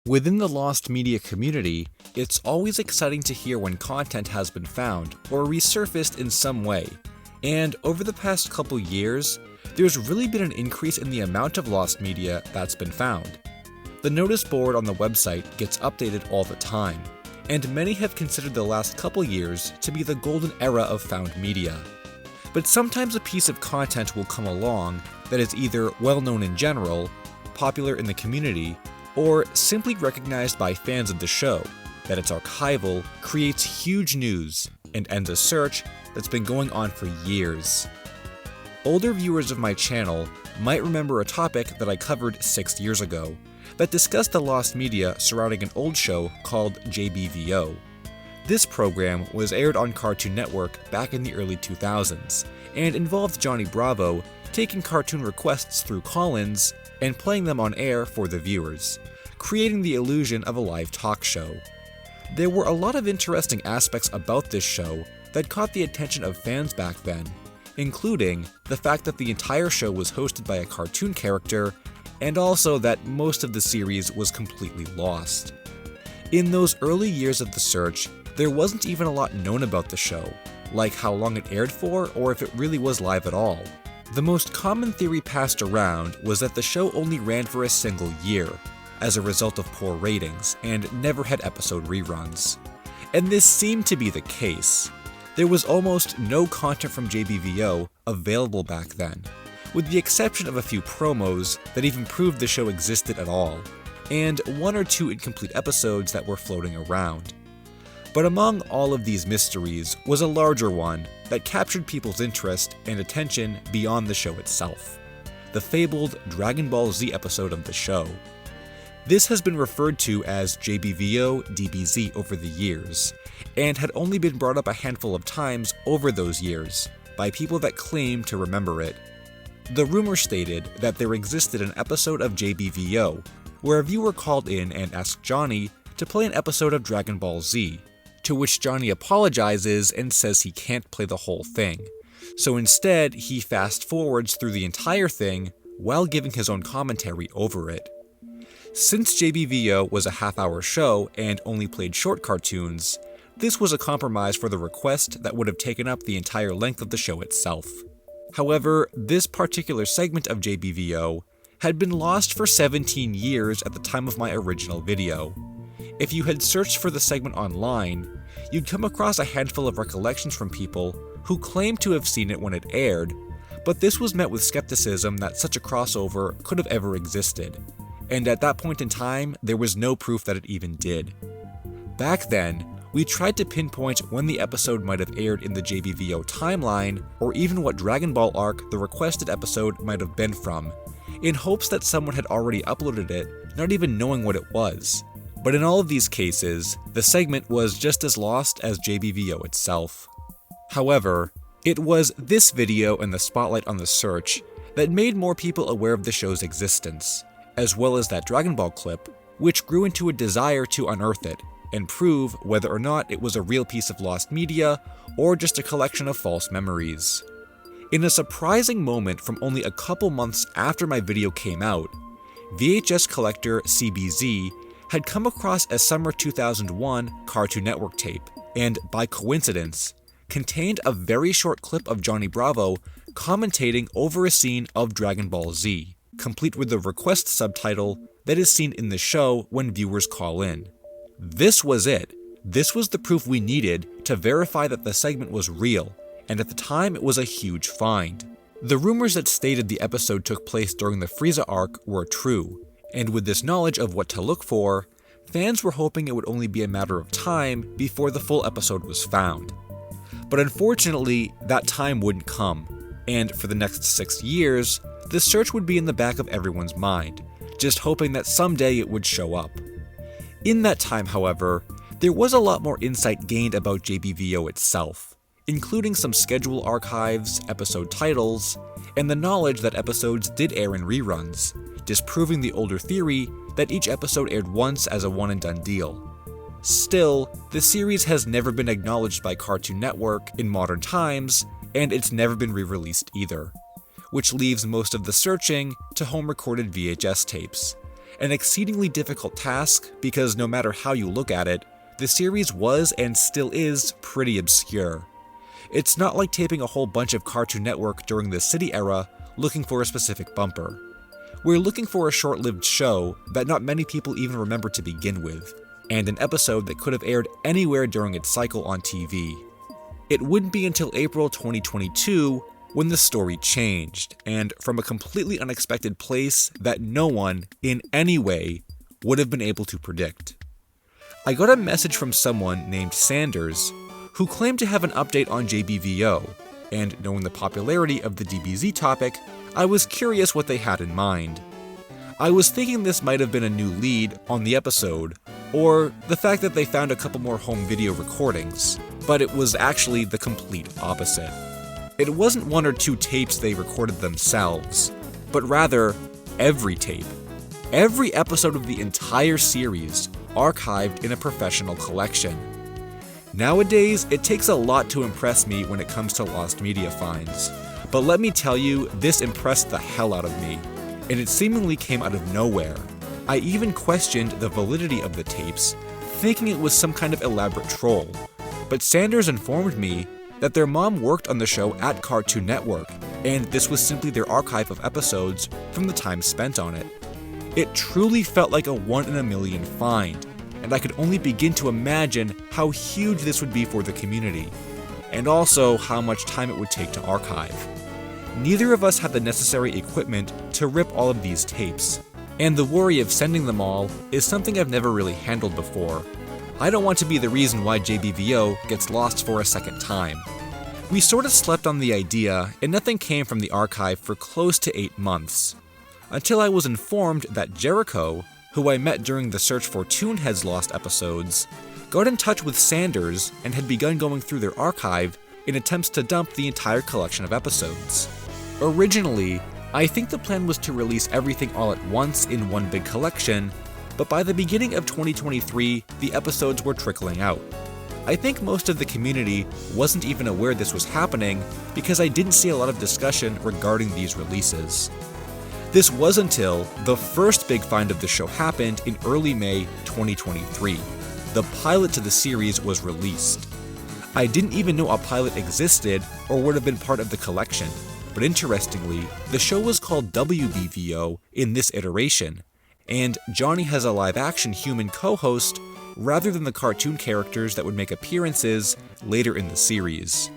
Within the lost media community, it's always exciting to hear when content has been found or resurfaced in some way, and over the past couple years, there's really been an increase in the amount of lost media that's been found. The notice board on the website gets updated all the time, and many have considered the last couple years to be the golden era of found media. But sometimes a piece of content will come along that is either well known in general, popular in the community, or simply recognized by fans of the show that it's archival, creates huge news, and ends a search that's been going on for years. Older viewers of my channel might remember a topic that I covered 6 years ago that discussed the lost media surrounding an old show called JBVO. This program was aired on Cartoon Network back in the early 2000s and involved Johnny Bravo taking cartoon requests through call-ins and playing them on air for the viewers, creating the illusion of a live talk show. There were a lot of interesting aspects about this show that caught the attention of fans back then, including the fact that the entire show was hosted by a cartoon character, and also that most of the series was completely lost. In those early years of the search, there wasn't even a lot known about the show, like how long it aired for or if it really was live at all. The most common theory passed around was that the show only ran for a single year, as a result of poor ratings, and never had episode reruns. And this seemed to be the case. There was almost no content from JBVO available back then, with the exception of a few promos that even proved the show existed at all, and 1 or 2 incomplete episodes that were floating around. But among all of these mysteries was a larger one that captured people's interest and attention beyond the show itself: the fabled Dragon Ball Z episode of the show. This has been referred to as JBVO DBZ over the years, and had only been brought up a handful of times over those years by people that claim to remember it. The rumor stated that there existed an episode of JBVO where a viewer called in and asked Johnny to play an episode of Dragon Ball Z, to which Johnny apologizes and says he can't play the whole thing. So instead, he fast forwards through the entire thing while giving his own commentary over it. Since JBVO was a half-hour show and only played short cartoons, this was a compromise for the request that would have taken up the entire length of the show itself. However, this particular segment of JBVO had been lost for 17 years at the time of my original video. If you had searched for the segment online, you'd come across a handful of recollections from people who claimed to have seen it when it aired, but this was met with skepticism that such a crossover could have ever existed, and at that point in time, there was no proof that it even did. Back then, we tried to pinpoint when the episode might have aired in the JBVO timeline, or even what Dragon Ball arc the requested episode might have been from, in hopes that someone had already uploaded it, not even knowing what it was. But in all of these cases, the segment was just as lost as JBVO itself. However, it was this video and the spotlight on the search that made more people aware of the show's existence, as well as that Dragon Ball clip, which grew into a desire to unearth it and prove whether or not it was a real piece of lost media or just a collection of false memories. In a surprising moment from only a couple months after my video came out, VHS collector CBZ had come across a summer 2001 Cartoon Network tape, and by coincidence, contained a very short clip of Johnny Bravo commentating over a scene of Dragon Ball Z, complete with the request subtitle that is seen in the show when viewers call in. This was it. This was the proof we needed to verify that the segment was real, and at the time it was a huge find. The rumors that stated the episode took place during the Frieza arc were true, and with this knowledge of what to look for, fans were hoping it would only be a matter of time before the full episode was found. But unfortunately, that time wouldn't come, and for the next 6 years, the search would be in the back of everyone's mind, just hoping that someday it would show up. In that time, however, there was a lot more insight gained about JBVO itself, including some schedule archives, episode titles, and the knowledge that episodes did air in reruns, disproving the older theory that each episode aired once as a one-and-done deal. Still, the series has never been acknowledged by Cartoon Network in modern times, and it's never been re-released either, which leaves most of the searching to home-recorded VHS tapes, an exceedingly difficult task because no matter how you look at it, the series was and still is pretty obscure. It's not like taping a whole bunch of Cartoon Network during the City era looking for a specific bumper. We're looking for a short-lived show that not many people even remember to begin with, and an episode that could have aired anywhere during its cycle on TV. It wouldn't be until April 2022 when the story changed, and from a completely unexpected place that no one, in any way, would have been able to predict. I got a message from someone named Sanders, who claimed to have an update on JBVO, and knowing the popularity of the DBZ topic, I was curious what they had in mind. I was thinking this might have been a new lead on the episode, or the fact that they found a couple more home video recordings, but it was actually the complete opposite. It wasn't one or two tapes they recorded themselves, but rather every tape. Every episode of the entire series archived in a professional collection. Nowadays, it takes a lot to impress me when it comes to lost media finds, but let me tell you, this impressed the hell out of me, and it seemingly came out of nowhere. I even questioned the validity of the tapes, thinking it was some kind of elaborate troll, but Sanders informed me that their mom worked on the show at Cartoon Network, and this was simply their archive of episodes from the time spent on it. It truly felt like a one-in-a-million find, and I could only begin to imagine how huge this would be for the community, and also how much time it would take to archive. Neither of us had the necessary equipment to rip all of these tapes, and the worry of sending them all is something I've never really handled before. I don't want to be the reason why JBVO gets lost for a second time. We sort of slept on the idea, and nothing came from the archive for close to 8 months. Until I was informed that Jerico, who I met during the search for Toonhead's lost episodes, got in touch with Sanders and had begun going through their archive in attempts to dump the entire collection of episodes. Originally, I think the plan was to release everything all at once in one big collection, but by the beginning of 2023, the episodes were trickling out. I think most of the community wasn't even aware this was happening because I didn't see a lot of discussion regarding these releases. This was until the first big find of the show happened in early May 2023. The pilot to the series was released. I didn't even know a pilot existed or would have been part of the collection, but interestingly, the show was called WBVO in this iteration, and Johnny has a live-action human co-host rather than the cartoon characters that would make appearances later in the series.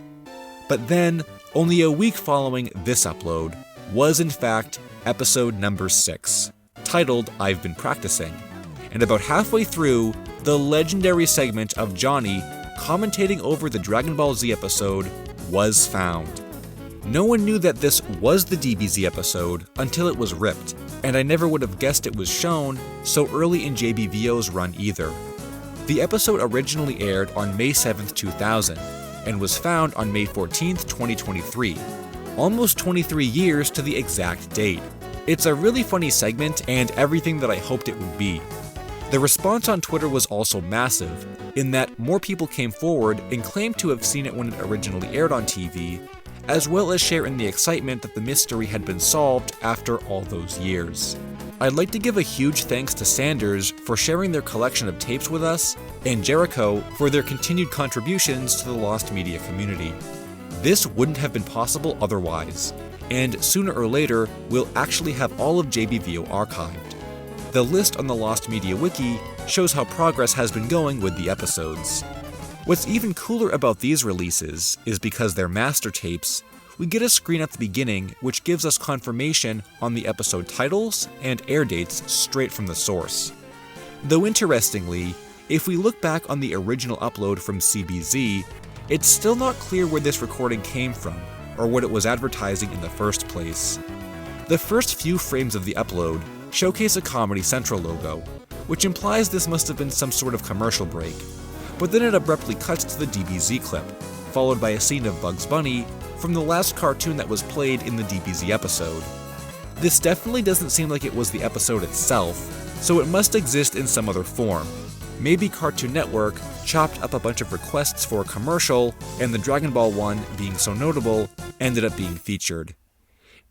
But then, only a week following this upload, was in fact episode number 6, titled I've Been Practicing, and about halfway through, the legendary segment of Johnny commentating over the Dragon Ball Z episode was found. No one knew that this was the DBZ episode until it was ripped, and I never would have guessed it was shown so early in JBVO's run either. The episode originally aired on May 7th, 2000, and was found on May 14th, 2023, almost 23 years to the exact date. It's a really funny segment and everything that I hoped it would be. The response on Twitter was also massive, in that more people came forward and claimed to have seen it when it originally aired on TV, as well as share in the excitement that the mystery had been solved after all those years. I'd like to give a huge thanks to Sanders for sharing their collection of tapes with us, and Jerico for their continued contributions to the lost media community. This wouldn't have been possible otherwise, and sooner or later, we'll actually have all of JBVO archived. The list on the Lost Media Wiki shows how progress has been going with the episodes. What's even cooler about these releases is because they're master tapes, we get a screen at the beginning which gives us confirmation on the episode titles and air dates straight from the source. Though interestingly, if we look back on the original upload from CBZ, it's still not clear where this recording came from or what it was advertising in the first place. The first few frames of the upload showcase a Comedy Central logo, which implies this must have been some sort of commercial break, but then it abruptly cuts to the DBZ clip, followed by a scene of Bugs Bunny from the last cartoon that was played in the DBZ episode. This definitely doesn't seem like it was the episode itself, so it must exist in some other form. Maybe Cartoon Network chopped up a bunch of requests for a commercial, and the Dragon Ball one, being so notable, ended up being featured.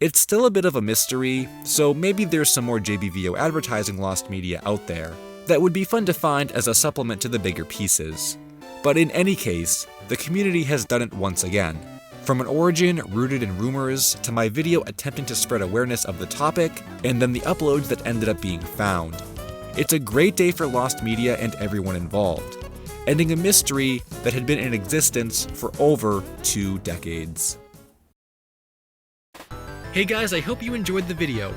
It's still a bit of a mystery, so maybe there's some more JBVO advertising lost media out there that would be fun to find as a supplement to the bigger pieces. But in any case, the community has done it once again. From an origin rooted in rumors to my video attempting to spread awareness of the topic, and then the uploads that ended up being found. It's a great day for lost media and everyone involved, ending a mystery that had been in existence for over 2 decades. Hey guys, I hope you enjoyed the video.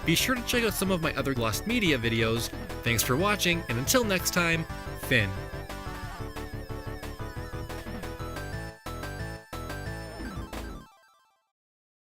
Be sure to check out some of my other lost media videos. Thanks for watching, and until next time, Finn.